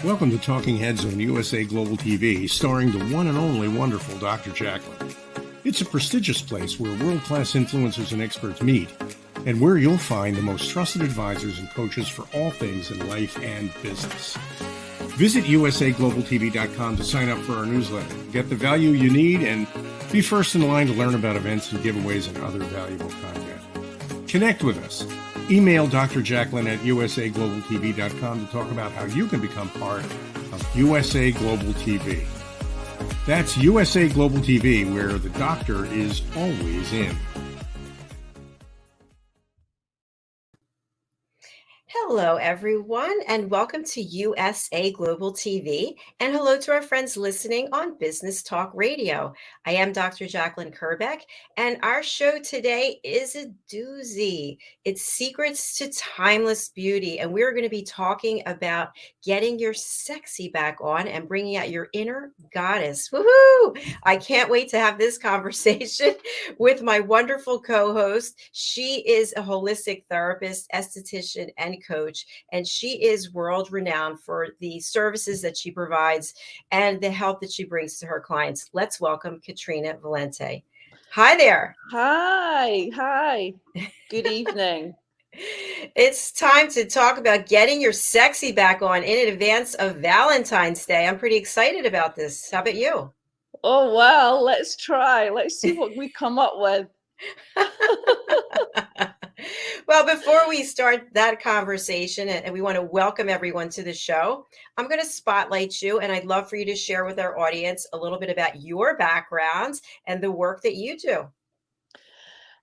Welcome to Talking Heads on USA Global TV, starring the one and only wonderful Dr. Jacalyn. It's a prestigious place where world-class influencers and experts meet, and where you'll find the most trusted advisors and coaches for all things in life and business. Visit usaglobaltv.com to sign up for our newsletter, get the value you need, and be first in line to learn about events and giveaways and other valuable content. Connect with us. Email Dr. Jacalyn at usaglobaltv.com to talk about how you can become part of USA Global TV. That's USA Global TV, where the doctor is always in. Hello, everyone, and welcome to USA Global TV, and hello to our friends listening on Business Talk Radio. I am Dr. Jacalyn Kerbeck, and our show today is a doozy. It's Secrets to Timeless Beauty, and we're going to be talking about getting your sexy back on and bringing out your inner goddess. Woohoo! I can't wait to have this conversation with my wonderful co-host. She is a holistic therapist, esthetician, and coach, and she is world renowned for the services that she provides and the help that she brings to her clients. Let's welcome Katrina Valente. Hi there. Hi. Good evening. It's time to talk about getting your sexy back on in advance of Valentine's Day. I'm pretty excited about this. How about you? Oh, well, let's try. Let's see what we come up with. Well, before we start that conversation, and we want to welcome everyone to the show, I'm going to spotlight you, and I'd love for you to share with our audience a little bit about your backgrounds and the work that you do.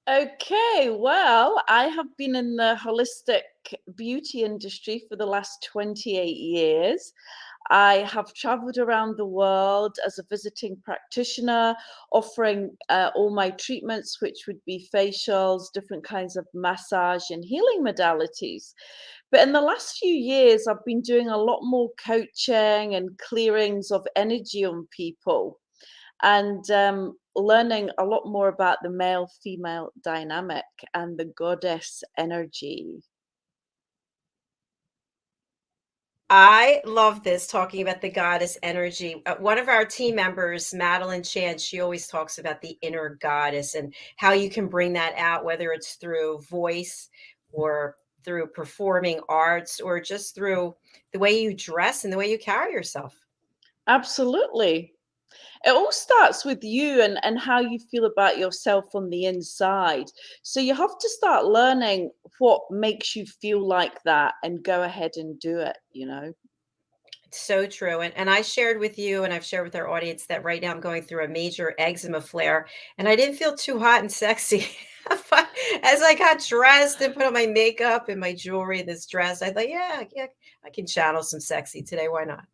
Okay, well, I have been in the holistic beauty industry for the last 28 years. I have traveled around the world as a visiting practitioner, offering all my treatments, which would be facials, different kinds of massage and healing modalities. But in the last few years, I've been doing a lot more coaching and clearings of energy on people, and learning a lot more about the male-female dynamic and the goddess energy. I love this, talking about the goddess energy. One of our team members, Madeline Chan, she always talks about the inner goddess and how you can bring that out, whether it's through voice or through performing arts or just through the way you dress and the way you carry yourself. Absolutely. It all starts with you and how you feel about yourself on the inside. So you have to start learning what makes you feel like that and go ahead and do it, It's so true. And I shared with you, and I've shared with our audience, that right now I'm going through a major eczema flare, and I didn't feel too hot and sexy. As I got dressed and put on my makeup and my jewelry, this dress, I thought, yeah, I can channel some sexy today. Why not?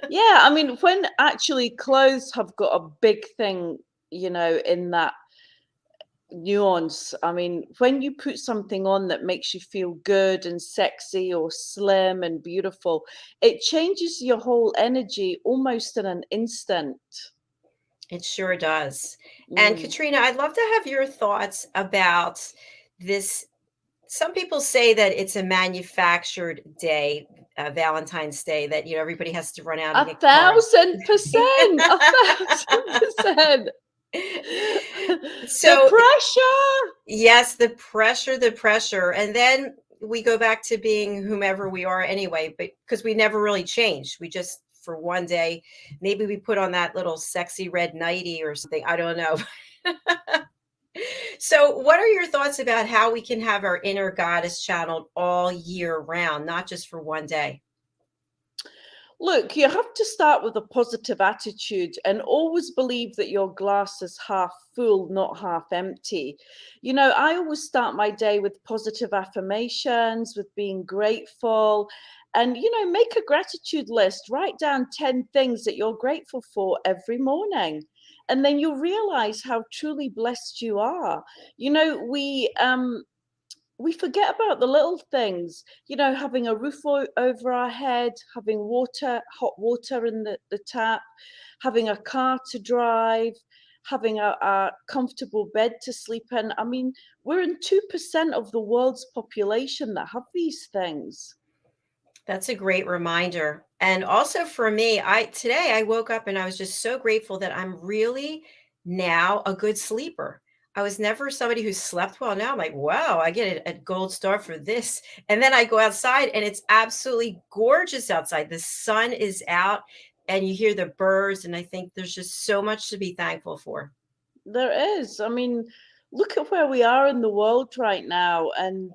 Yeah, I mean, when actually clothes have got a big thing, in that nuance. I mean, when you put something on that makes you feel good and sexy or slim and beautiful, it changes your whole energy almost in an instant. It sure does. And Katrina, I'd love to have your thoughts about this. Some people say that it's a manufactured day, Valentine's Day, that everybody has to run out and get cards. 1,000%, 1,000%. So the pressure. Yes, the pressure. And then we go back to being whomever we are anyway, but because we never really changed. We just, for one day, maybe we put on that little sexy red nightie or something. I don't know. So what are your thoughts about how we can have our inner goddess channeled all year round, not just for one day? Look, you have to start with a positive attitude and always believe that your glass is half full, not half empty. I always start my day with positive affirmations, with being grateful, and, make a gratitude list. Write down 10 things that you're grateful for every morning. And then you'll realize how truly blessed you are. We forget about the little things, having a roof over our head, having hot water in the tap, having a car to drive, having a comfortable bed to sleep in. I mean, we're in 2% of the world's population that have these things. That's a great reminder. And also for me, today I woke up and I was just so grateful that I'm really now a good sleeper. I was never somebody who slept well. Now I'm like, wow, I get a gold star for this. And then I go outside and it's absolutely gorgeous outside. The sun is out and you hear the birds. And I think there's just so much to be thankful for. There is. I mean, look at where we are in the world right now, and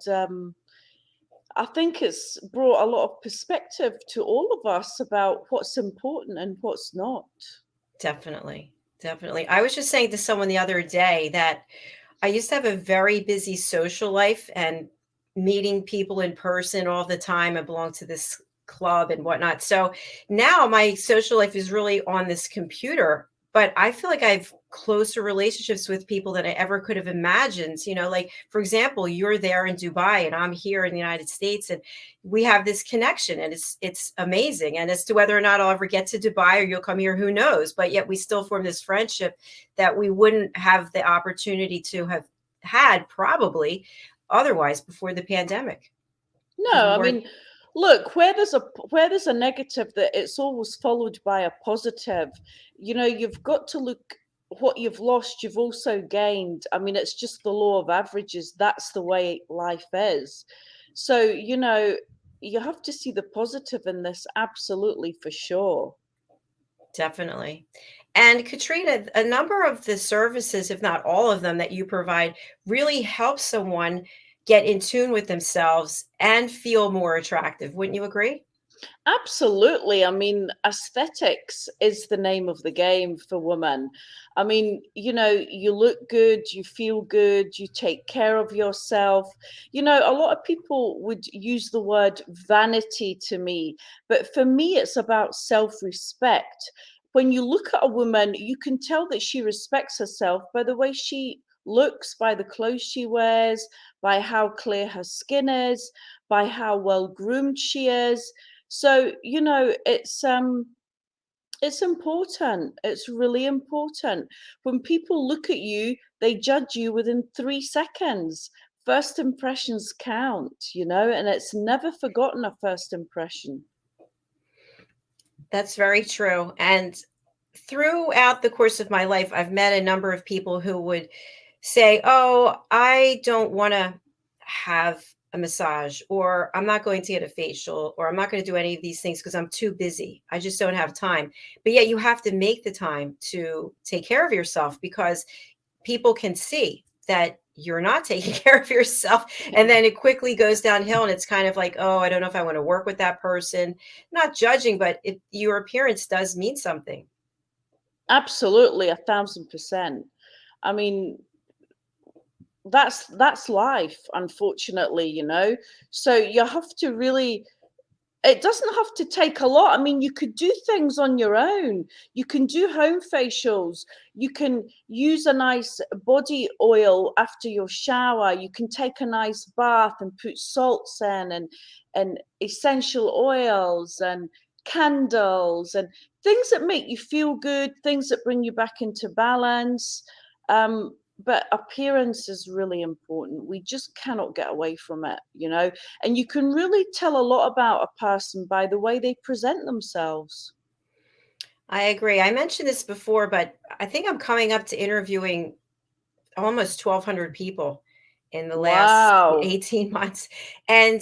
I think it's brought a lot of perspective to all of us about what's important and what's not. Definitely. Definitely. I was just saying to someone the other day that I used to have a very busy social life and meeting people in person all the time. I belong to this club and whatnot. So now my social life is really on this computer, but I feel like I have closer relationships with people than I ever could have imagined. Like for example, you're there in Dubai and I'm here in the United States and we have this connection and it's amazing. And as to whether or not I'll ever get to Dubai or you'll come here, who knows? But yet we still form this friendship that we wouldn't have the opportunity to have had probably otherwise before the pandemic because No, we I weren't. mean, look, where there's a negative, that it's always followed by a positive. You've got to look what you've lost, you've also gained. I mean, it's just the law of averages. That's the way life is. So, you have to see the positive in this, absolutely, for sure. Definitely. And Katrina, a number of the services, if not all of them that you provide, really help someone get in tune with themselves and feel more attractive. Wouldn't you agree? Absolutely. I mean, aesthetics is the name of the game for women. I mean, you look good, you feel good, you take care of yourself. A lot of people would use the word vanity to me, but for me, it's about self respect. When you look at a woman, you can tell that she respects herself by the way she looks, by the clothes she wears, by how clear her skin is, by how well groomed she is. So, it's important. It's really important. When people look at you, they judge you within 3 seconds. First impressions count, and it's never forgotten, a first impression. That's very true. And throughout the course of my life, I've met a number of people who would say, "Oh, I don't want to have a massage, or I'm not going to get a facial, or I'm not going to do any of these things because I'm too busy. I just don't have time." But yet, you have to make the time to take care of yourself because people can see that you're not taking care of yourself. And then it quickly goes downhill. And it's kind of like, oh, I don't know if I want to work with that person. Not judging, but your appearance does mean something. Absolutely, 1,000%. I mean, that's life, unfortunately, So you have to really, it doesn't have to take a lot. I mean, you could do things on your own. You can do home facials. You can use a nice body oil after your shower. You can take a nice bath and put salts in, and essential oils and candles and things that make you feel good, things that bring you back into balance. But appearance is really important. We just cannot get away from it. And you can really tell a lot about a person by the way they present themselves. I agree. I mentioned this before, but I think I'm coming up to interviewing almost 1,200 people in the last Wow. 18 months. And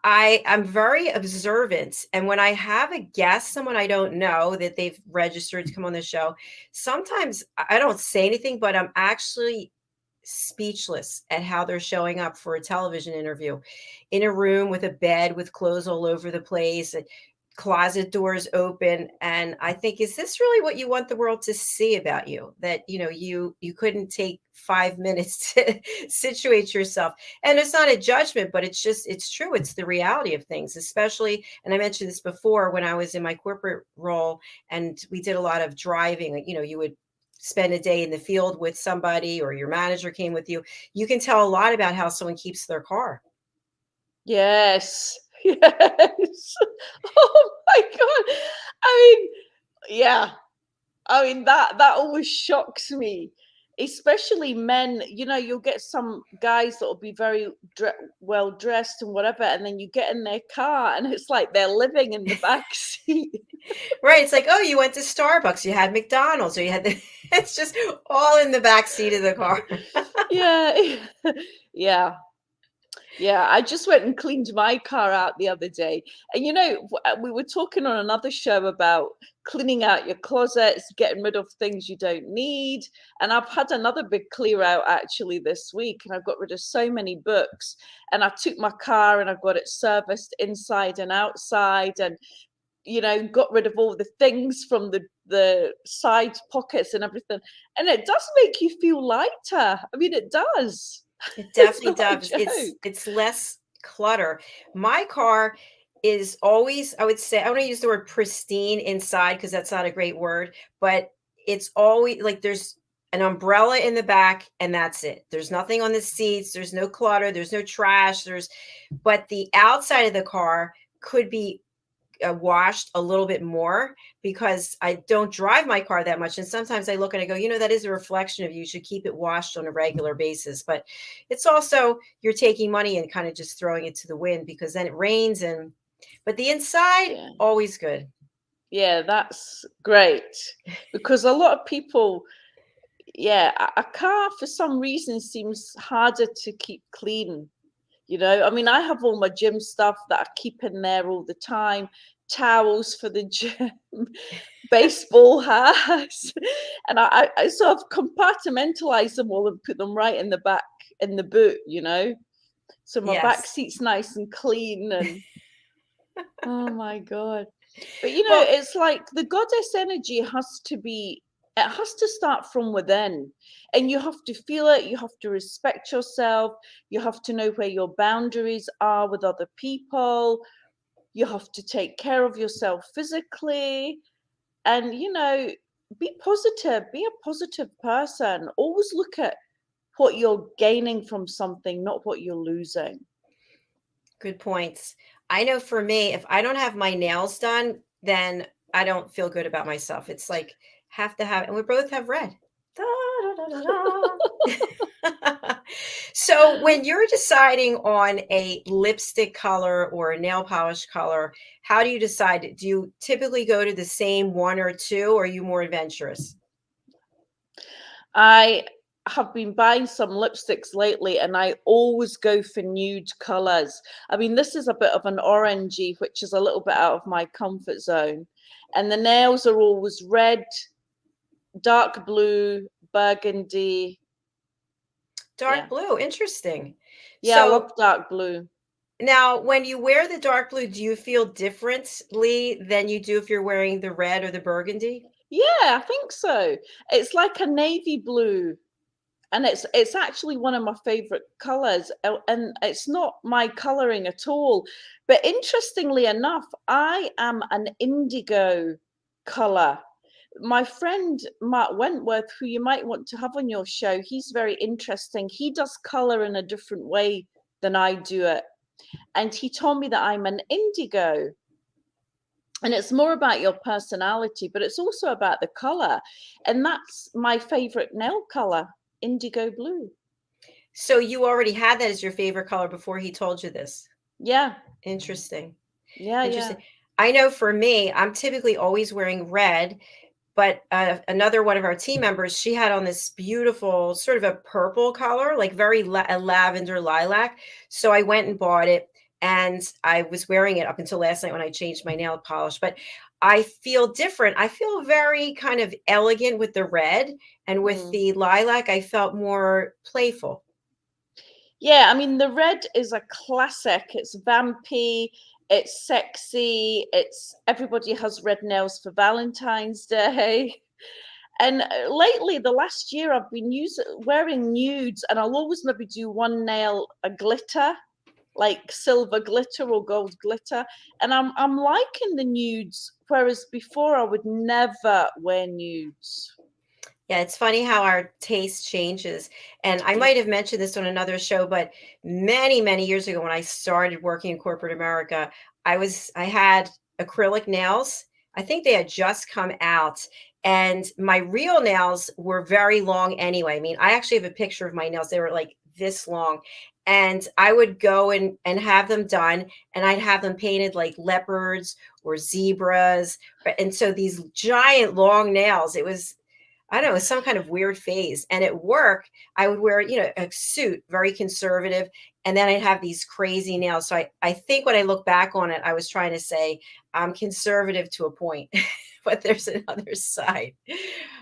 I'm very observant. And when I have a guest, someone I don't know that they've registered to come on the show, sometimes I don't say anything, but I'm actually speechless at how they're showing up for a television interview in a room with a bed with clothes all over the place and closet doors open. And I think, is this really what you want the world to see about you, that you couldn't take 5 minutes to situate yourself? And it's not a judgment, but it's true. It's the reality of things, especially, and I mentioned this before, when I was in my corporate role and we did a lot of driving. Like, you would spend a day in the field with somebody or your manager came with you. You can tell a lot about how someone keeps their car. Yes. Yes. Oh my God. I mean, yeah. I mean, that always shocks me. especially men, you'll get some guys that will be very well dressed and whatever, and then you get in their car and it's like they're living in the back seat. Right. It's like, oh, you went to Starbucks, you had McDonald's, or you had it's just all in the back seat of the car. Yeah. Yeah. Yeah, I just went and cleaned my car out the other day. And we were talking on another show about cleaning out your closets, getting rid of things you don't need. And I've had another big clear out actually this week, and I've got rid of so many books. And I took my car and I've got it serviced inside and outside, and got rid of all the things from the side pockets and everything. And it does make you feel lighter. I mean, it does. It It's definitely not a does. joke. It's less clutter. My car is always, I would say, I want to use the word pristine inside because that's not a great word, but it's always like there's an umbrella in the back and that's it. There's nothing on the seats, there's no clutter, there's no trash, but the outside of the car could be washed a little bit more because I don't drive my car that much. And sometimes I look and I go, that is a reflection of you. You should keep it washed on a regular basis. But it's also you're taking money and kind of just throwing it to the wind because then it rains but the inside, Yeah. always good. Yeah, that's great. Because a lot of people, a car for some reason seems harder to keep clean. I mean, I have all my gym stuff that I keep in there all the time, towels for the gym, baseball hats. And I sort of compartmentalize them all and put them right in the back in the boot, So my back Yes. seat's nice and clean and oh my God. But Well, it's like the goddess energy it has to start from within, and you have to feel it. You have to respect yourself. You have to know where your boundaries are with other people. You have to take care of yourself physically, and be positive. Be a positive person. Always look at what you're gaining from something, not what you're losing. good points. I know for me, if I don't have my nails done, then I don't feel good about myself. It's like have to have, and we both have red. Da, da, da, da, da. So when you're deciding on a lipstick color or a nail polish color, how do you decide? Do you typically go to the same one or two, or are you more adventurous? I have been buying some lipsticks lately and I always go for nude colors. I mean, this is a bit of an orangey, which is a little bit out of my comfort zone. And the nails are always red, dark blue, burgundy. Dark blue, interesting. Yeah, I So love dark blue. now, when you wear the dark blue, do you feel differently than you do if you're wearing the red or the burgundy? Yeah, I think so. It's like a navy blue. And it's actually one of my favorite colors, and it's not my coloring at all. But interestingly enough, I am an indigo color. My friend Mark Wentworth, who you might want to have on your show, he's very interesting. He does color in a different way than I do it. And he told me that I'm an indigo. And it's more about your personality, but it's also about the color. And that's my favorite nail color, indigo blue. So you already had that as your favorite color before he told you this. Yeah. Interesting. Yeah. Interesting. I know for me, I'm typically always wearing red, but another one of our team members, she had on this beautiful sort of a purple color, like very a lavender lilac. So I went and bought it and I was wearing it up until last night when I changed my nail polish. But I feel different. I feel very kind of elegant with the red, and with the lilac, I felt more playful. Yeah, I mean, the red is a classic. It's vampy, it's sexy, it's everybody has red nails for Valentine's Day. And lately, the last year, I've been wearing nudes, and I'll always maybe do one nail a glitter, like silver glitter or gold glitter. And I'm liking the nudes, whereas before I would never wear nudes. Yeah, it's funny how our taste changes. And I might have mentioned this on another show, but many, many years ago when I started working in corporate America, I had acrylic nails. I think they had just come out And my real nails were very long anyway. I mean, I actually have a picture of my nails. They were like this long. And I would go and have them done, and I'd have them painted like leopards or zebras. And so these giant long nails, it was, I don't know, some kind of weird phase. And at work, I would wear, a suit, very conservative. And then I'd have these crazy nails. So I think when I look back on it, I was trying to say I'm conservative to a point, but there's another side. I'm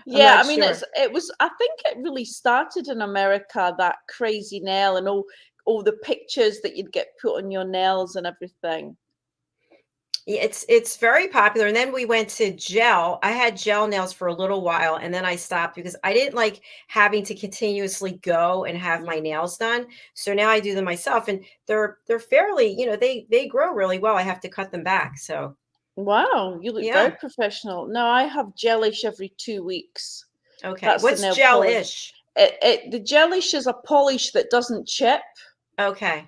Yeah, not I mean, sure. it was, I think it really started in America, that crazy nail and all the pictures that you'd get put on your nails and everything. Yeah, it's very popular. And then we went to gel. I had gel nails for a little while, and then I stopped because I didn't like having to continuously go and have my nails done. So now I do them myself, and they're fairly, they grow really well. I have to cut them back. So Wow, you look very yeah. professional. No, I have gelish every 2 weeks. Okay. That's the What's nail polish. gel-ish? The gelish is a polish that doesn't chip. Okay.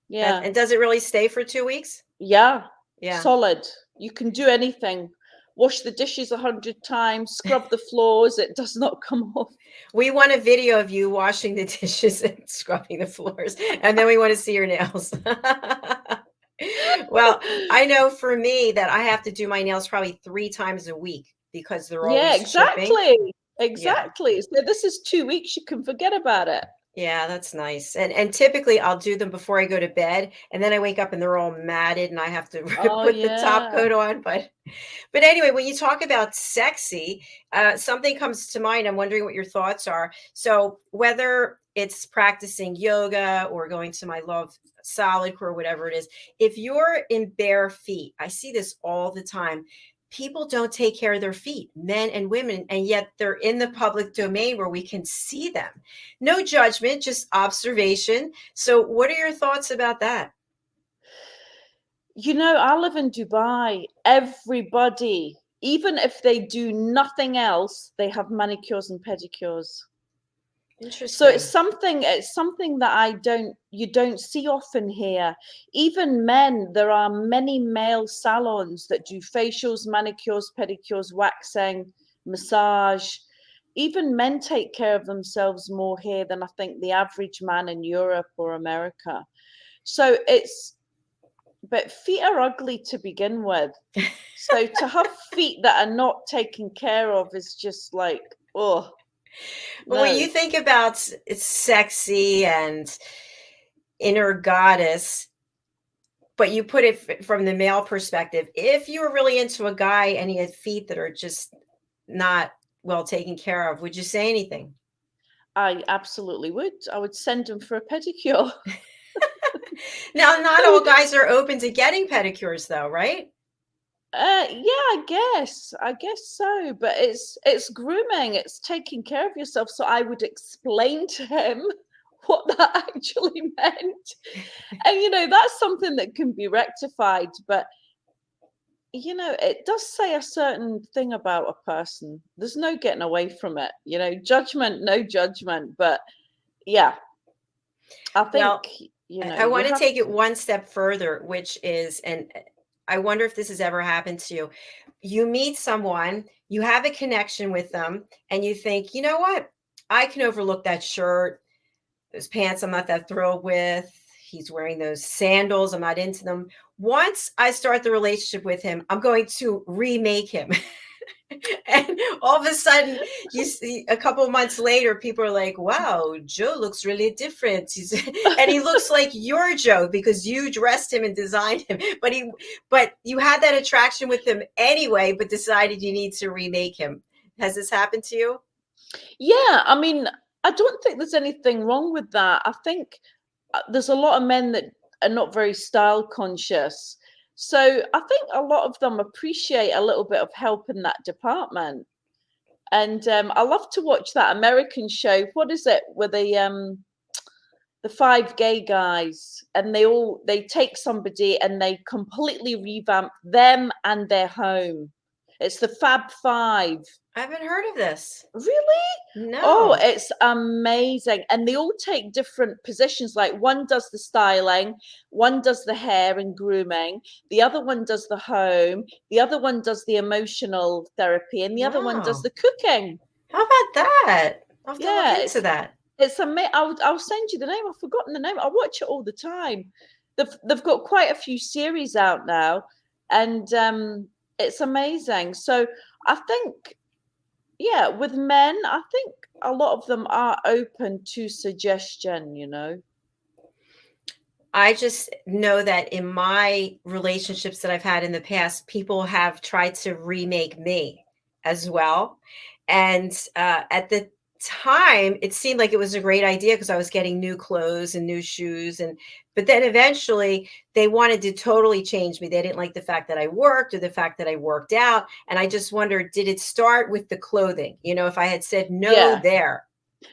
Yeah. And does it really stay for 2 weeks? Yeah, Yeah. solid. You can do anything. Wash the dishes 100 times, scrub the floors, it does not come off. We want a video of you washing the dishes and scrubbing the floors, and then we want to see your nails. Well, I know for me that I have to do my nails probably 3 times a week because they're Yeah, always chipping. exactly. Yeah. Exactly. So this is 2 weeks, you can forget about it. Yeah, that's nice. And typically I'll do them before I go to bed, and then I wake up and they're all matted and I have to Oh, put the top yeah. coat on. But anyway, when you talk about sexy, something comes to mind. I'm wondering what your thoughts are. So whether it's practicing yoga or going to my love solid core, whatever it is, if you're in bare feet, I see this all the time. People don't take care of their feet, men and women, and yet they're in the public domain where we can see them. No judgment, just observation. So what are your thoughts about that? I live in Dubai. Everybody, even if they do nothing else, they have manicures and pedicures. So Interesting. it's something that you don't see often here. Even men, there are many male salons that do facials, manicures, pedicures, waxing, massage. Even men take care of themselves more here than I think the average man in Europe or America. So but feet are ugly to begin with. So to have feet that are not taken care of is just like, oh, But when no. you think about it's sexy and inner goddess, but you put it from the male perspective, if you were really into a guy and he had feet that are just not well taken care of, would you say anything? I absolutely would. I would send him for a pedicure. Now, not I all would, guys are open to getting pedicures, though, right? yeah, I guess so. But it's grooming. It's taking care of yourself. So I would explain to him what that actually meant. And that's something that can be rectified. But it does say a certain thing about a person. There's no getting away from it. Judgment, no judgment. But yeah, I think Well, I you want to have take it to. one step further, which is, and I wonder if this has ever happened to you. You meet someone, you have a connection with them, and you think, you know what? I can overlook that shirt, those pants I'm not that thrilled with. He's wearing those sandals. I'm not into them. Once I start the relationship with him, I'm going to remake him. And all of a sudden, you see a couple of months later, people are like, wow, Joe looks really different. And he looks like your Joe because you dressed him and designed him. But you had that attraction with him anyway, but decided you need to remake him. Has this happened to you? Yeah, I mean, I don't think there's anything wrong with that. I think there's a lot of men that are not very style conscious. So I think a lot of them appreciate a little bit of help in that department. And I love to watch that American show. What is it? Where the five gay guys, and they take somebody and they completely revamp them and their home. It's the Fab Five. I haven't heard of this. Really? Oh, No. it's amazing. And they all take different positions. Like one does the styling, one does the hair and grooming, the other one does the home, the other one does the emotional therapy, and the other one does Wow. the cooking. How about that? I'll have to look Yeah, into that. it's amazing. I'll send you the name. I've forgotten the name. I watch it all the time. They've got quite a few series out now, and it's amazing. So I think, yeah, with men, I think a lot of them are open to suggestion, you know. I just know that in my relationships that I've had in the past, people have tried to remake me as well. And at the time, it seemed like it was a great idea because I was getting new clothes and new shoes. And but then eventually they wanted to totally change me. They didn't like the fact that I worked or the fact that I worked out. And I just wondered, did it start with the clothing? You know, if I had said no Yeah. there.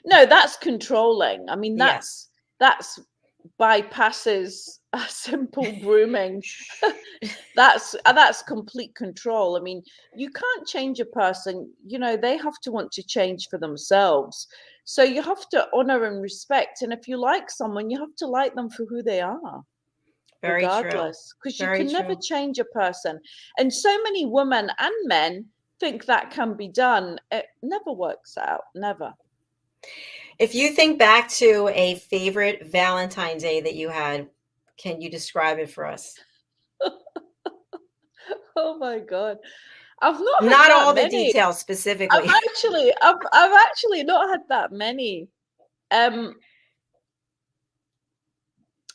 No, that's controlling. I mean, Yes. that's bypasses a simple grooming. That's complete control. I mean, you can't change a person, you know, they have to want to change for themselves. So you have to honor and respect. And if you like someone, you have to like them for who they are, Very true. regardless, because you Very can never true. change a person. And so many women and men think that can be done. It never works out, never. If you think back to a favorite Valentine's Day that you had, can you describe it for us? Oh my God. I've not had Not that all the many. details specifically. I've actually not had that many. Um,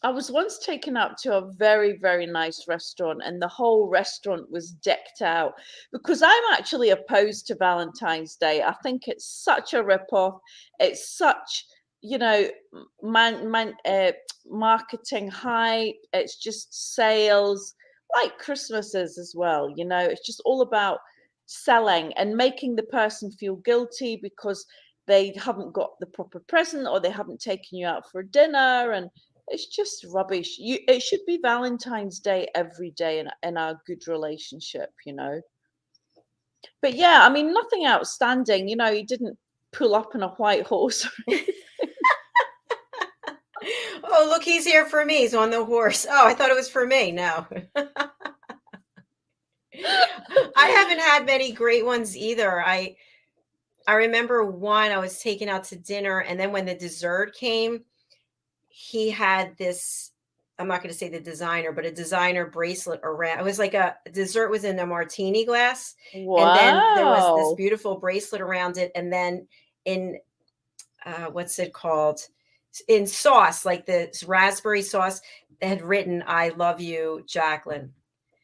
I was once taken out to a very, very nice restaurant, and the whole restaurant was decked out because I'm actually opposed to Valentine's Day. I think it's such a rip-off. It's such, you know, marketing hype. It's just sales, like Christmas is as well. You know, it's just all about selling and making the person feel guilty because they haven't got the proper present or they haven't taken you out for dinner, and it's just rubbish. It should be Valentine's Day every day in our good relationship, you know. But yeah, I mean, nothing outstanding. You know, he didn't pull up on a white horse. Oh, look, he's here for me. He's on the horse. Oh, I thought it was for me. No. I haven't had many great ones either. I remember one I was taken out to dinner, and then when the dessert came, he had this, I'm not going to say the designer, but a designer bracelet around. It was like a dessert was in a martini glass, and then there was this Wow. beautiful bracelet around it, and then in what's it called? In sauce, like the raspberry sauce, they had written "I love you, Jacalyn."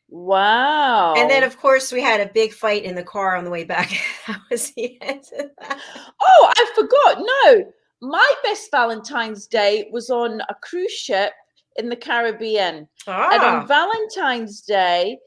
And then, Wow. of course, we had a big fight in the car on the way back. That was the end of that. Oh, I forgot. No, my best Valentine's Day was on a cruise ship in the Caribbean. And on Ah, Valentine's Day,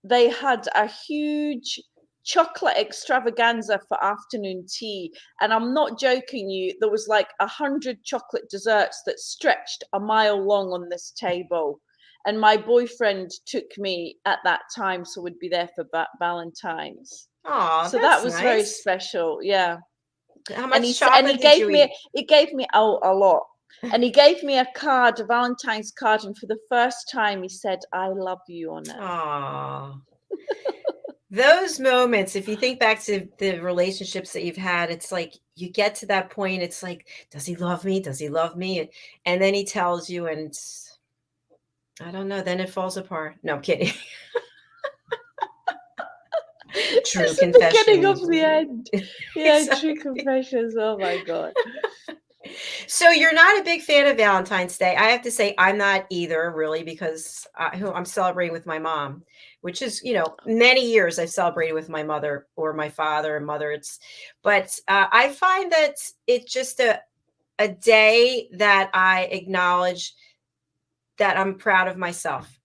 they had a huge chocolate extravaganza for afternoon tea. And I'm not joking you, there was like 100 chocolate desserts that stretched a mile long on this table. And my boyfriend took me at that time, so we'd be there for Valentine's. oh, So that that's was very nice. special. Yeah. How And much and chocolate did you eat? he gave me a lot. And he gave me a card, a Valentine's card, and for the first time he said, "I love you" on it. Oh, those moments, if you think back to the relationships that you've had, it's like you get to that point, it's like, does he love me? Does he love me? And then he tells you, and I don't know, then it falls apart. No, I'm kidding. True It's the beginning confessions. of the end. Yeah, true Exactly. confessions. Oh my God. So you're not a big fan of Valentine's Day. I have to say I'm not either, really, because I'm celebrating with my mom, which is, many years I've celebrated with my mother or my father and mother. But I find that it's just a day that I acknowledge that I'm proud of myself.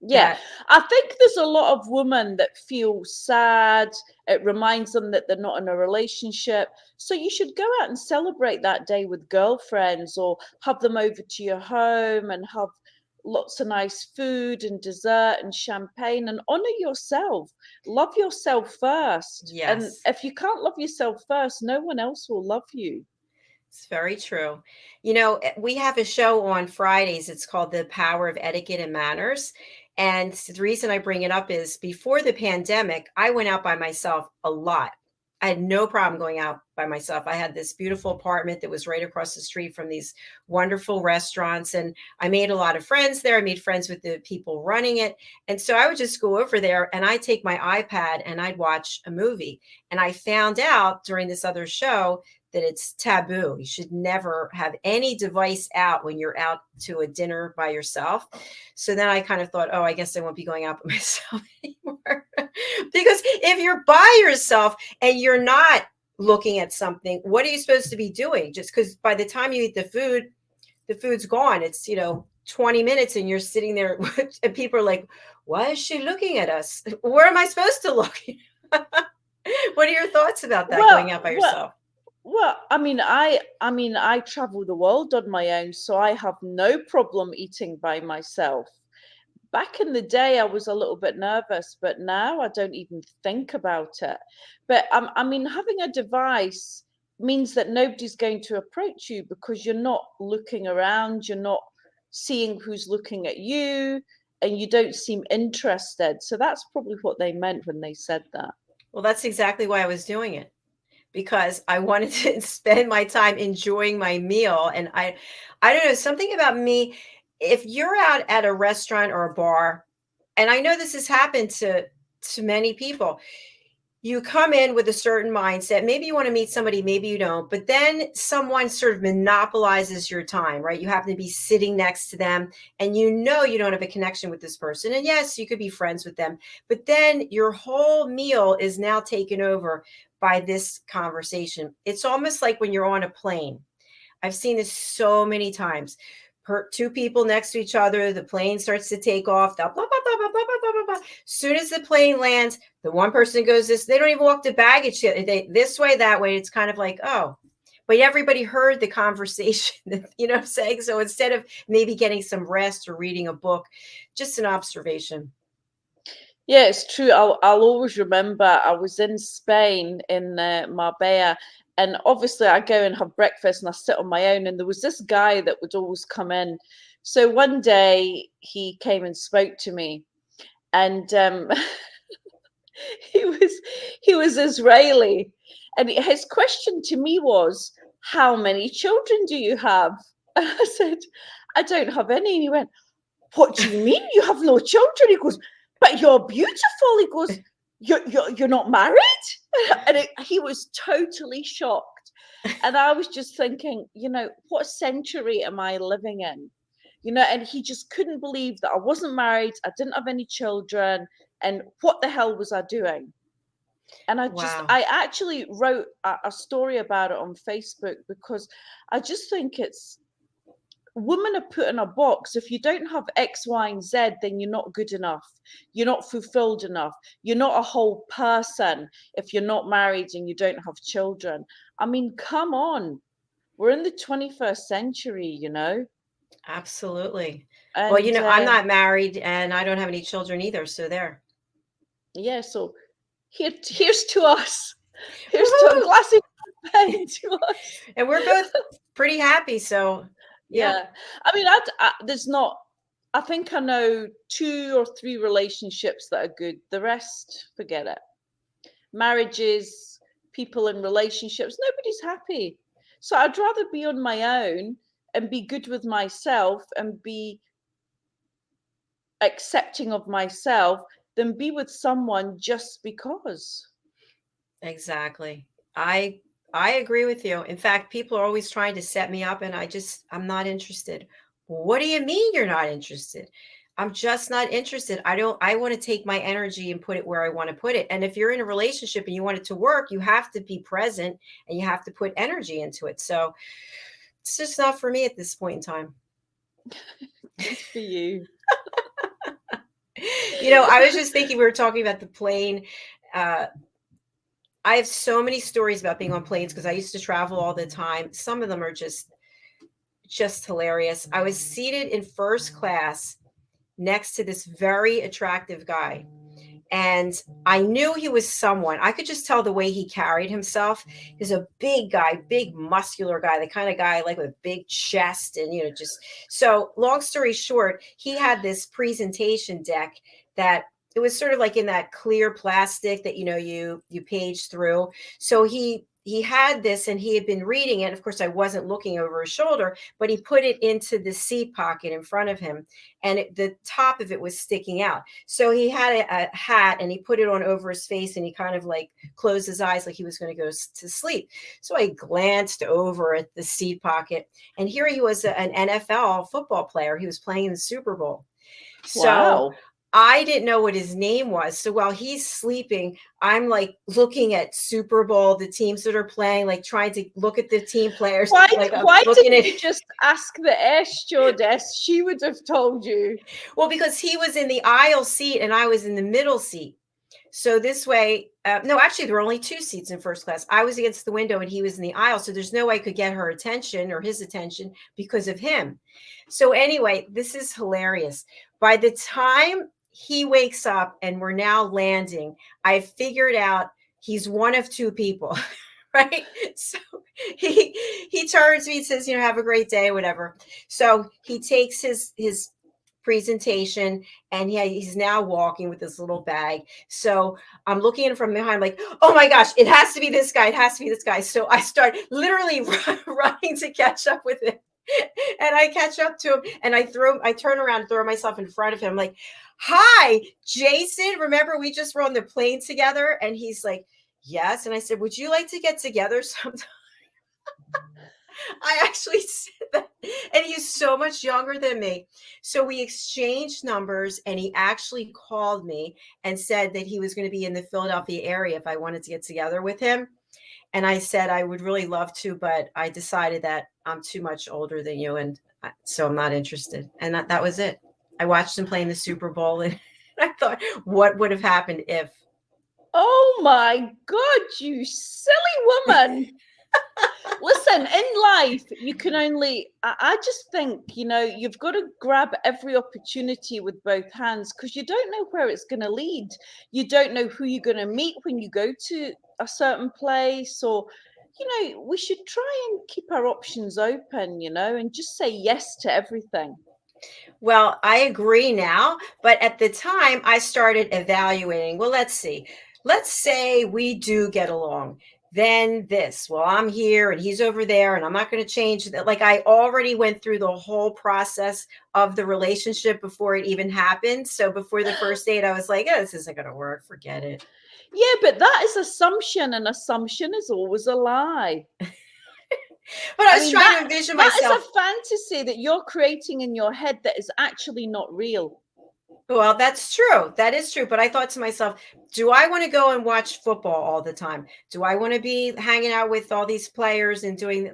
Yeah, That I think there's a lot of women that feel sad. It reminds them that they're not in a relationship. So you should go out and celebrate that day with girlfriends or have them over to your home and have, lots of nice food and dessert and champagne, and honor yourself. Love yourself first. And Yes. if you can't love yourself first, no one else will love you. It's very true. We have a show on Fridays. It's called The Power of Etiquette and Manners. And the reason I bring it up is before the pandemic, I went out by myself a lot. I had no problem going out by myself. I had this beautiful apartment that was right across the street from these wonderful restaurants. And I made a lot of friends there. I made friends with the people running it. And so I would just go over there and I'd take my iPad and I'd watch a movie. And I found out during this other show that it's taboo. You should never have any device out when you're out to a dinner by yourself. So then I kind of thought, oh, I guess I won't be going out by myself anymore. Because if you're by yourself and you're not looking at something, what are you supposed to be doing? Just because by the time you eat the food's gone. It's, 20 minutes and you're sitting there and people are like, why is she looking at us? Where am I supposed to look? What are your thoughts about that, going out by yourself? Well, I travel the world on my own, so I have no problem eating by myself. Back in the day, I was a little bit nervous, but now I don't even think about it. But having a device means that nobody's going to approach you because you're not looking around, you're not seeing who's looking at you, and you don't seem interested. So that's probably what they meant when they said that. Well, that's exactly why I was doing it, because I wanted to spend my time enjoying my meal. And I don't know, something about me, if you're out at a restaurant or a bar, and I know this has happened to many people, you come in with a certain mindset. Maybe you want to meet somebody, maybe you don't, but then someone sort of monopolizes your time, right? You happen to be sitting next to them and you don't have a connection with this person. And yes, you could be friends with them, but then your whole meal is now taken over by this conversation. It's almost like when you're on a plane. I've seen this so many times. Two people next to each other, the plane starts to take off. Blah, blah, blah, blah, blah, blah, blah, blah, blah. Soon as the plane lands, the one person goes this. They don't even walk the baggage. This way, that way. It's kind of like, oh, but everybody heard the conversation. You know what I'm saying? So instead of maybe getting some rest or reading a book, just an observation. Yeah, it's true. I'll always remember I was in Spain in Marbella, and obviously I go and have breakfast and I sit on my own. And there was this guy that would always come in. So one day he came and spoke to me, and he was Israeli, and his question to me was, "How many children do you have?" And I said, "I don't have any." And he went, "What do you mean you have no children?" He goes, "But you're beautiful." He goes, you're not married?" And he was totally shocked. And I was just thinking, what century am I living in? And he just couldn't believe that I wasn't married, I didn't have any children, and what the hell was I doing? And I actually wrote a story about it on Facebook because I just think women are put in a box. If you don't have X, Y, and Z, then you're not good enough. You're not fulfilled enough. You're not a whole person if you're not married and you don't have children. I mean, come on. We're in the 21st century, Absolutely. And Well, I'm not married and I don't have any children either. So there. Yeah, so here's to us. Here's to a glass of champagne to us. And we're both pretty happy. So yeah. I mean, I think I know 2 or 3 relationships that are good. The rest, forget it. Marriages, people in relationships, nobody's happy. So I'd rather be on my own and be good with myself and be accepting of myself than be with someone just because. Exactly. I agree with you. In fact, people are always trying to set me up and I'm not interested. What do you mean you're not interested? I'm just not interested. I want to take my energy and put it where I want to put it. And if you're in a relationship and you want it to work, you have to be present and you have to put energy into it. So it's just not for me at this point in time. Good for you. I was just thinking, we were talking about the plane. I have so many stories about being on planes because I used to travel all the time. Some of them are just just hilarious. I was seated in first class next to this very attractive guy. And I knew he was someone. I could just tell the way he carried himself. He's a big guy, big muscular guy, the kind of guy like with a big chest and, just so long story short, he had this presentation deck that it was sort of like in that clear plastic that, you page through. So he had this and he had been reading it. Of course, I wasn't looking over his shoulder, but he put it into the seat pocket in front of him and the top of it was sticking out. So he had a hat and he put it on over his face and he kind of like closed his eyes like he was going to go to sleep. So I glanced over at the seat pocket and here he was, an NFL football player. He was playing in the Super Bowl. So Wow. I didn't know what his name was. So while he's sleeping, I'm like looking at Super Bowl, the teams that are playing, like trying to look at the team players. Why looking didn't you just ask the air stewardess? She would have told you. Well, because he was in the aisle seat and I was in the middle seat. So this way, no, actually, there were only two seats in first class. I was against the window and he was in the aisle. So there's no way I could get her attention or his attention because of him. So anyway, this is hilarious. By the time he wakes up and we're now landing, I figured out he's one of two people, right? So he turns to me and says, have a great day, whatever. So he takes his presentation and he's now walking with this little bag. So I'm looking at him from behind like, oh my gosh, it has to be this guy. It has to be this guy. So I start literally running to catch up with him. And I catch up to him and I turn around and throw myself in front of him like, hi, Jason. Remember we just were on the plane together? And he's like, yes. And I said, would you like to get together sometime? I actually said that. And he's so much younger than me. So we exchanged numbers and he actually called me and said that he was going to be in the Philadelphia area if I wanted to get together with him. And I said, I would really love to, but I decided that I'm too much older than you. And so I'm not interested. And that was it. I watched him playing the Super Bowl and I thought, what would have happened if? Oh my God, you silly woman. Listen, in life, you can only, I just think, you've got to grab every opportunity with both hands because you don't know where it's going to lead. You don't know who you're going to meet when you go to a certain place or, we should try and keep our options open, and just say yes to everything. Well, I agree now, but at the time I started evaluating, well, let's see. Let's say we do get along. Then this, well, I'm here and he's over there and I'm not going to change that. Like I already went through the whole process of the relationship before it even happened. So before the first date, I was like, oh, this isn't going to work. Forget it. Yeah, but that is assumption and assumption is always a lie. But I was trying to envision myself. That is a fantasy that you're creating in your head that is actually not real. Well, that's true. That is true. But I thought to myself, do I want to go and watch football all the time? Do I want to be hanging out with all these players and doing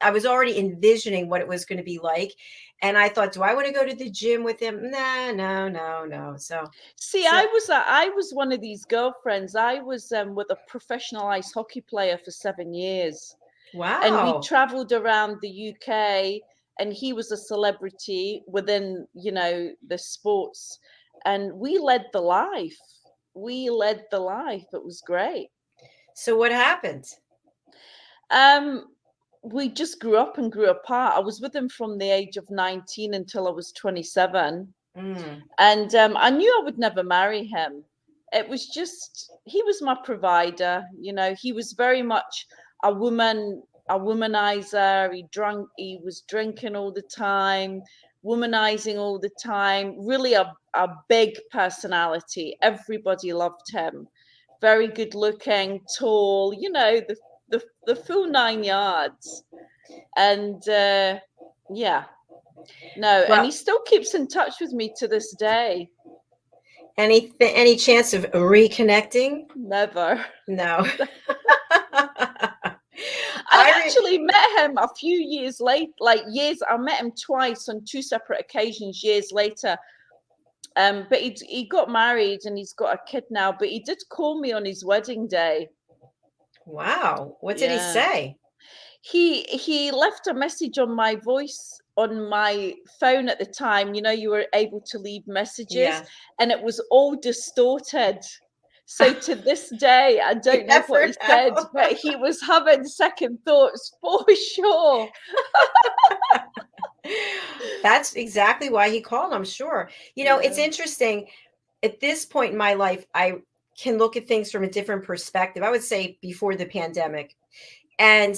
I was already envisioning what it was going to be like. And I thought, do I want to go to the gym with him? No. So see, I was one of these girlfriends. I was with a professional ice hockey player for 7 years. Wow. And we traveled around the UK. And he was a celebrity within, the sports. And we led the life. It was great. So what happened? We just grew up and grew apart. I was with him from the age of 19 until I was 27. And I knew I would never marry him. It was just, he was my provider. He was very much a womanizer. He was drinking all the time, womanizing all the time, really a big personality. Everybody loved him. Very good looking, tall, the full 9 yards. And yeah, no, well, and he still keeps in touch with me to this day. Any chance of reconnecting? Never. No. I actually met him a few years late, I met him twice on two separate occasions years later. But he got married and he's got a kid now, but he did call me on his wedding day. Wow. What did he say? He left a message on my voice on my phone at the time. You know, you were able to leave messages, Yeah. and it was all distorted. So to this day, I don't know what he said, but he was having second thoughts for sure. That's exactly why he called, I'm sure. It's Yeah. interesting. At this point in my life, I can look at things from a different perspective. I would say before the pandemic. And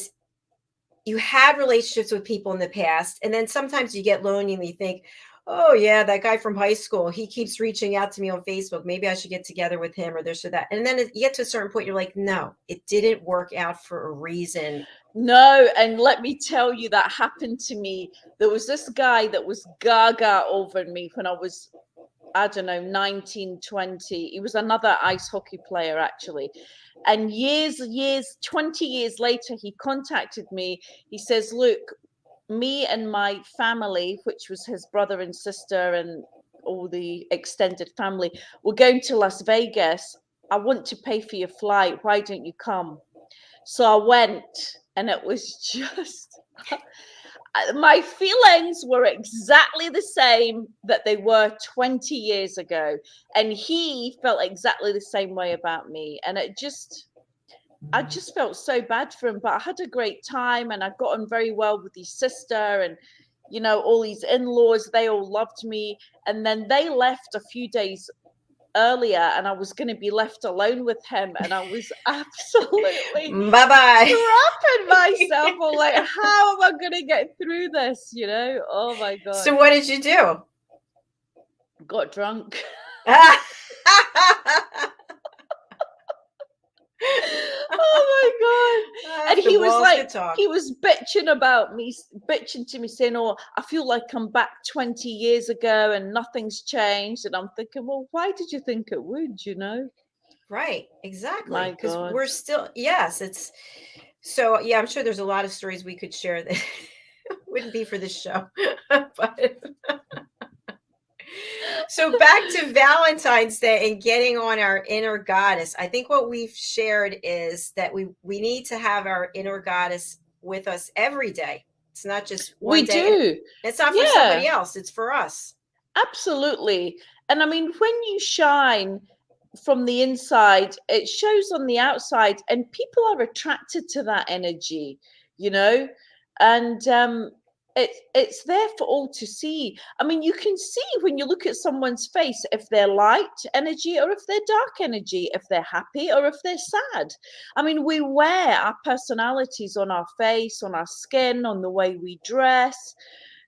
you had relationships with people in the past, and then sometimes you get lonely and you think, oh yeah, that guy from high school, he keeps reaching out to me on Facebook, maybe I should get together with him, or this or that. And then you get to a certain point, you're like, no, it didn't work out for a reason. No, and let me tell you, that happened to me. There was this guy that was gaga over me when I was, I don't know, 19, 20. He was another ice hockey player, actually. And years, 20 years later, he contacted me. He says, look, me and my family, which was his brother and sister and all the extended family, we're going to Las Vegas. I want to pay for your flight. Why don't you come? So I went, and it was just my feelings were exactly the same that they were 20 years ago. And he felt exactly the same way about me. And I just felt so bad for him, but I had a great time, and I got on very well with his sister, and, you know, all his in-laws, they all loved me. And then they left a few days earlier, and I was going to be left alone with him, and I was absolutely Bye-bye. crapping myself. I'm like, how am I going to get through this? You know? Oh my God. So what did you do? Got drunk. Oh my God. And he was like, he was bitching to me, saying, oh, I feel like I'm back 20 years ago and nothing's changed. And I'm thinking, well, why did you think it would, you know? Right, exactly. My Because God. we're still, yes, it's so, yeah, I'm sure there's a lot of stories we could share that wouldn't be for this show. But so back to Valentine's Day and getting on our inner goddess. I think what we've shared is that we need to have our inner goddess with us every day. It's not just one We day. do. It's not for Yeah, somebody else. It's for us. absolutely. And I mean, when you shine from the inside, it shows on the outside, and people are attracted to that energy, you know? And it's there for all to see. I mean, you can see when you look at someone's face if they're light energy or if they're dark energy, if they're happy or if they're sad. I mean, we wear our personalities on our face, on our skin, on the way we dress.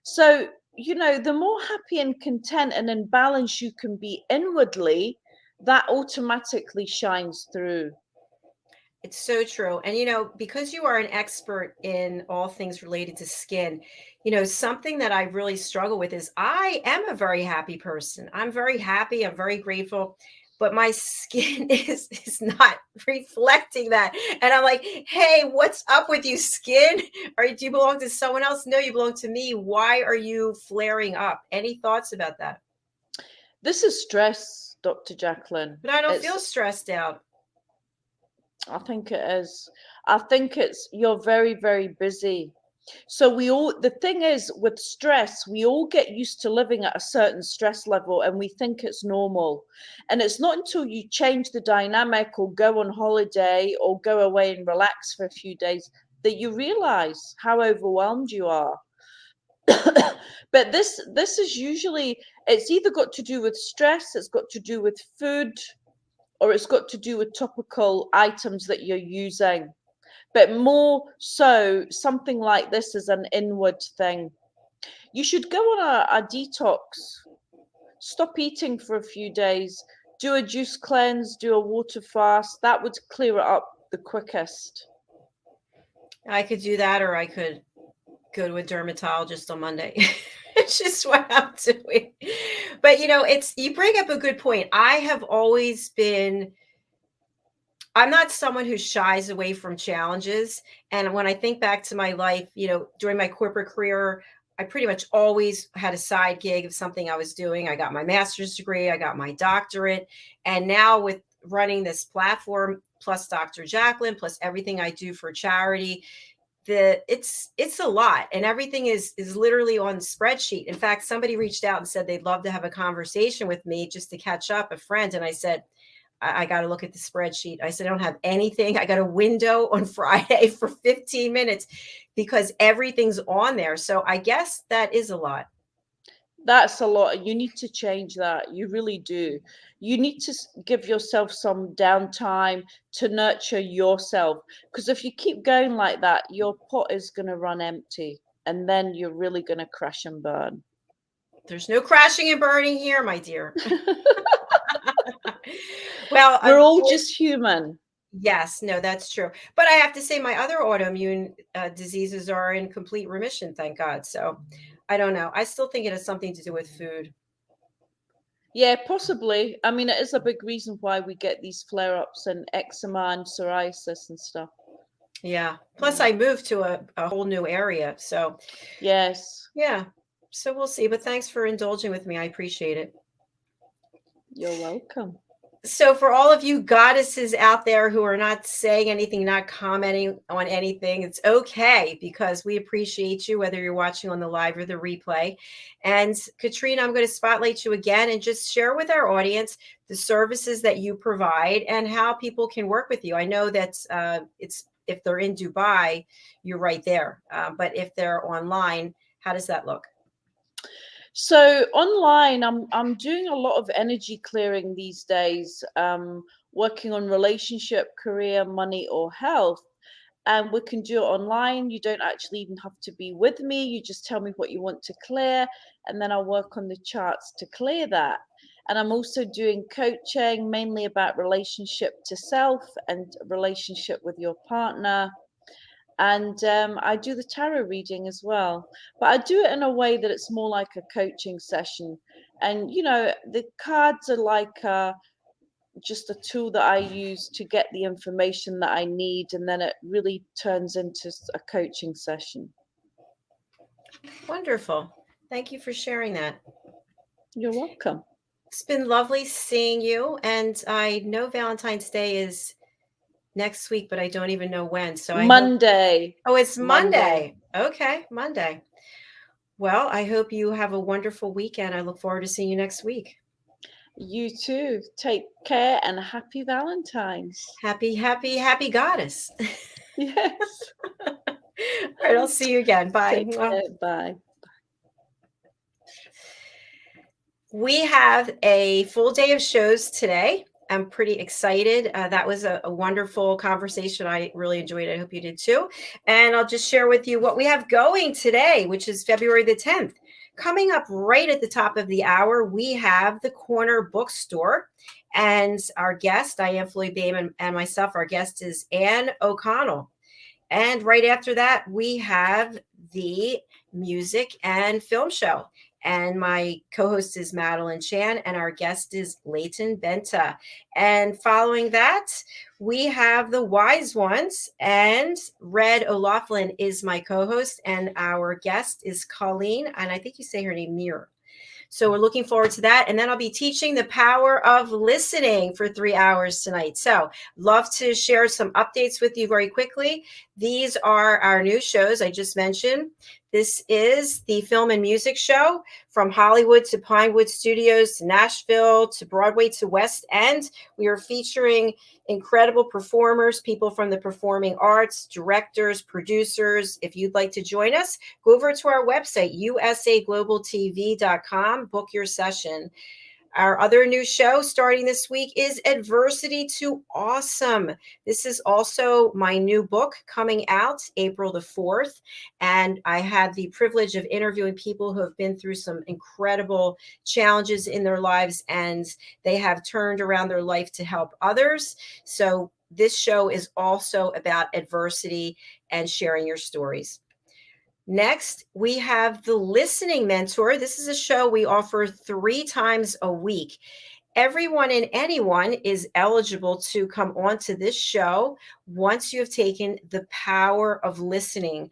So, you know, the more happy and content and in balance you can be inwardly, that automatically shines through. It's so true. And, because you are an expert in all things related to skin, something that I really struggle with is I am a very happy person. I'm very happy. I'm very grateful, but my skin is not reflecting that. And I'm like, hey, what's up with you, skin? Or do you belong to someone else? No, you belong to me. Why are you flaring up? Any thoughts about that? This is stress, Dr. Jacalyn. But I don't feel stressed out. I think it is. I think it's you're very, very busy. So the thing is with stress, we all get used to living at a certain stress level and we think it's normal. And it's not until you change the dynamic or go on holiday or go away and relax for a few days that you realize how overwhelmed you are. But this is usually, it's either got to do with stress, it's got to do with food, or it's got to do with topical items that you're using. But more so, something like this is an inward thing. You should go on a detox, stop eating for a few days, do a juice cleanse, do a water fast. That would clear it up the quickest. I could do that, or I could go to a dermatologist on Monday. It's just what I'm doing. But you bring up a good point. I have always been, I'm not someone who shies away from challenges. And when I think back to my life, during my corporate career, I pretty much always had a side gig of something I was doing. I got my master's degree, I got my doctorate. And now with running this platform, plus Dr. Jacalyn, plus everything I do for charity, it's a lot, and everything is literally on spreadsheet. In fact, somebody reached out and said they'd love to have a conversation with me just to catch up, a friend. And I said, I got to look at the spreadsheet. I said, I don't have anything. I got a window on Friday for 15 minutes because everything's on there. So I guess that is a lot. That's a lot. You need to change that. You really do. You need to give yourself some downtime to nurture yourself. Because if you keep going like that, your pot is going to run empty. And then you're really going to crash and burn. There's no crashing and burning here, my dear. Well, we're all just human. Yes, no, that's true. But I have to say, my other autoimmune diseases are in complete remission, thank God. So I don't know. I still think it has something to do with food. Yeah, possibly. I mean, it is a big reason why we get these flare-ups and eczema and psoriasis and stuff. Yeah. Plus, I moved to a whole new area. So, yes. Yeah. So we'll see. But thanks for indulging with me. I appreciate it. You're welcome. So for all of you goddesses out there who are not saying anything, not commenting on anything, it's okay, because we appreciate you, whether you're watching on the live or the replay. And Katrina, I'm going to spotlight you again and just share with our audience the services that you provide and how people can work with you. I know that it's, if they're in Dubai, you're right there. But if they're online, how does that look? So online, I'm doing a lot of energy clearing these days, working on relationship, career, money, or health. And we can do it online. You don't actually even have to be with me. You just tell me what you want to clear, and then I'll work on the charts to clear that. And I'm also doing coaching, mainly about relationship to self and relationship with your partner. And I do the tarot reading as well, but I do it in a way that it's more like a coaching session. And the cards are like just a tool that I use to get the information that I need, and then it really turns into a coaching session. Wonderful. Thank you for sharing that. You're welcome. It's been lovely seeing you, and I know Valentine's Day is next week, but I don't even know when. So Monday. It's Monday. Okay, Monday. Well, I hope you have a wonderful weekend. I look forward to seeing you next week. You too. Take care and happy Valentine's. Happy goddess. Yes. All right, I'll see you again. Bye. Bye. We have a full day of shows today. I'm pretty excited. That was a wonderful conversation. I really enjoyed it. I hope you did too. And I'll just share with you what we have going today, which is February the 10th. Coming up right at the top of the hour, we have the Corner Bookstore. And our guest, Diane Floyd-Bayman, and myself, our guest is Anne O'Connell. And right after that, we have the Music and Film Show. And my co-host is Madeline Chan, and our guest is Leighton Benta. And following that, we have the Wise Ones, and Red O'Loughlin is my co-host, and our guest is Colleen, and I think you say her name Mir. So we're looking forward to that. And then I'll be teaching the power of listening for 3 hours tonight. So love to share some updates with you very quickly. These are our new shows I just mentioned. This is the Film and Music Show, from Hollywood to Pinewood Studios to Nashville to Broadway to West End. We are featuring incredible performers, people from the performing arts, directors, producers. If you'd like to join us, go over to our website, usaglobaltv.com, book your session. Our other new show starting this week is Adversity to Awesome. This is also my new book coming out April the 4th. And I had the privilege of interviewing people who have been through some incredible challenges in their lives, and they have turned around their life to help others. So this show is also about adversity and sharing your stories. Next, we have the Listening Mentor. This is a show we offer 3 times a week. Everyone and anyone is eligible to come onto this show once you have taken the power of listening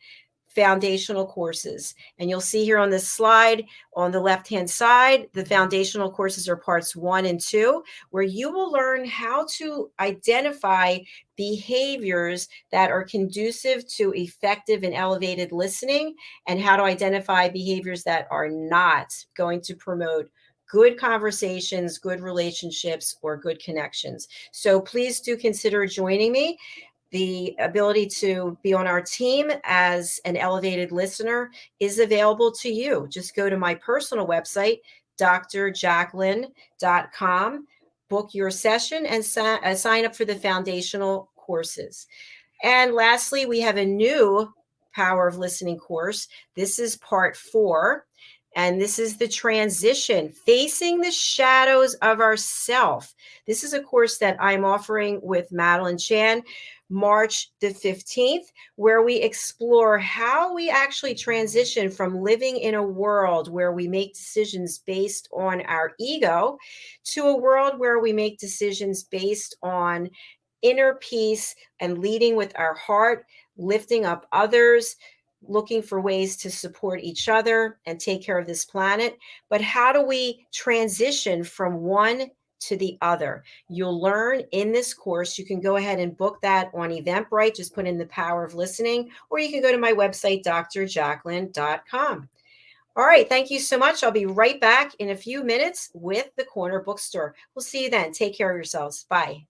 foundational courses. And you'll see here on this slide on the left-hand side, the foundational courses are parts 1 and 2, where you will learn how to identify behaviors that are conducive to effective and elevated listening, and how to identify behaviors that are not going to promote good conversations, good relationships, or good connections. So please do consider joining me. The ability to be on our team as an elevated listener is available to you. Just go to my personal website, drjacalyn.com, book your session, and sign up for the foundational courses. And lastly, we have a new Power of Listening course. This is part 4. And this is the transition, facing the shadows of ourself. This is a course that I'm offering with Madeline Chan, March the 15th, where we explore how we actually transition from living in a world where we make decisions based on our ego to a world where we make decisions based on inner peace and leading with our heart, lifting up others, looking for ways to support each other and take care of this planet. But how do we transition from one to the other? You'll learn in this course. You can go ahead and book that on Eventbrite. Just put in the Power of Listening, or you can go to my website, drjacalyn.com. All right. Thank you so much. I'll be right back in a few minutes with the Corner Bookstore. We'll see you then. Take care of yourselves. Bye.